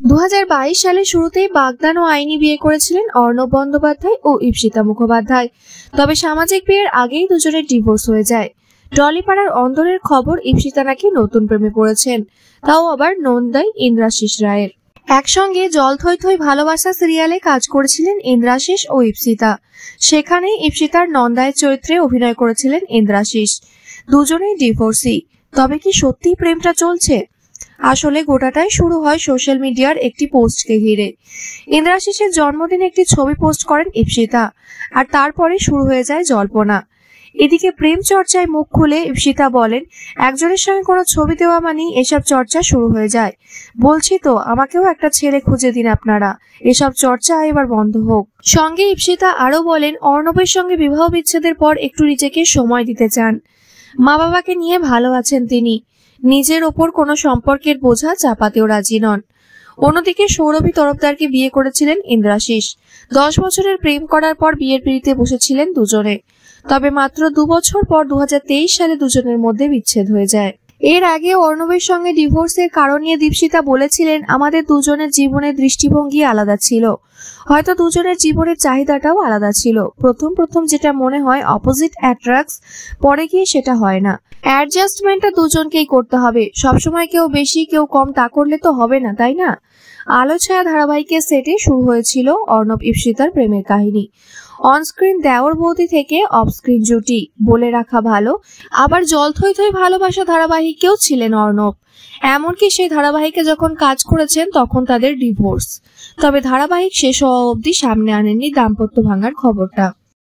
2022 সালের শুরুতেই বাগদান ও আইনি বিয়ে করেছিলেন অর্ণব বন্দ্যোপাধ্যায় ও ঈপ্সিতা মুখোপাধ্যায়। তবে সামাজিক বিয়ের আগেই দুজনের ডিভোর্স হয়ে যায়। টলিপাড়ার অন্দরের খবর, ঈপ্সিতা নাকি নতুন প্রেমে পড়েছেন, তাও আবার নন্দাই ইন্দ্রাশিস রায়ের। একসঙ্গে জল থই থই ভালোবাসা সিরিয়ালে কাজ করেছিলেন ইন্দ্রাশিস ও ঈপ্সিতা। সেখানে ঈপ্সিতার নন্দায়ের চরিত্রে অভিনয় করেছিলেন ইন্দ্রাশিস। দুজনেই ডিভোর্সি। তবে কি সত্যিই প্রেমটা চলছে? আসলে গোটাটাই শুরু হয় সোশ্যাল মিডিয়ার একটি পোস্টকে ঘিরে। ইন্দ্রাশিসের জন্মদিনে একটি ছবি পোস্ট করেন ঈপ্সিতা, আর তারপরে শুরু হয়ে যায় জল্পনা। এদিকে প্রেম চর্চায় মুখ খুলে ঈপ্সিতা বলেন, একজনের সঙ্গে কোনো ছবি দেওয়া মানেই এসব চর্চা শুরু হয়ে যায়। বলছি তো, আমাকেও একটা ছেলে খুঁজে দিন আপনারা, এসব চর্চা এবার বন্ধ হোক। সঙ্গে ঈপ্সিতা আরো বলেন, অর্ণবের সঙ্গে বিবাহ বিচ্ছেদের পর একটু নিজেকে সময় দিতে চান। মা বাবাকে নিয়ে ভালো আছেন তিনি, নিজের ওপর কোনো সম্পর্কের বোঝা চাপাতেও রাজি নন। অন্যদিকে সৌরভী তরফদারকে বিয়ে করেছিলেন ইন্দ্রাশিস। 10 বছরের প্রেম করার পর বিয়ের পিঁড়িতে বসেছিলেন দুজনে। তবে মাত্র 2 বছর পর 2023 সালে দুজনের মধ্যে বিচ্ছেদ হয়ে যায়। এর আগে অর্ণবের সঙ্গে ডিভোর্সের কারণ নিয়ে দীপশিতা বলেছিলেন, আমাদের দুজনের জীবনের দৃষ্টিভঙ্গি আলাদা ছিল, হয়তো দুজনের জীবনের চাহিদাটাও আলাদা ছিল। প্রথম যেটা মনে হয় অপোজিট অ্যাট্রাক্টস, পরে গিয়ে সেটা হয় না। অ্যাডজাস্টমেন্টটা দুজনকেই করতে হবে, সবসময় কেউ বেশি কেউ কম তা করলে তো হবে না, তাই না? আলো ছায়া ধারাবাহিকের সেটে শুরু হয়েছিল অর্ণব ঈপ্সিতার প্রেমের কাহিনী। অনস্ক্রিন দেওর বৌদি থেকে অফস্ক্রিন জুটি বলে রাখা ভালো। আবার জল থই থই ভালোবাসা ধারাবাহিকেও ছিলেন অর্ণব। এমনকি সেই ধারাবাহিকে যখন কাজ করেছেন তখন তাদের ডিভোর্স। তবে ধারাবাহিক শেষ হওয়া অবধি সামনে আনেননি দাম্পত্য ভাঙার খবরটা।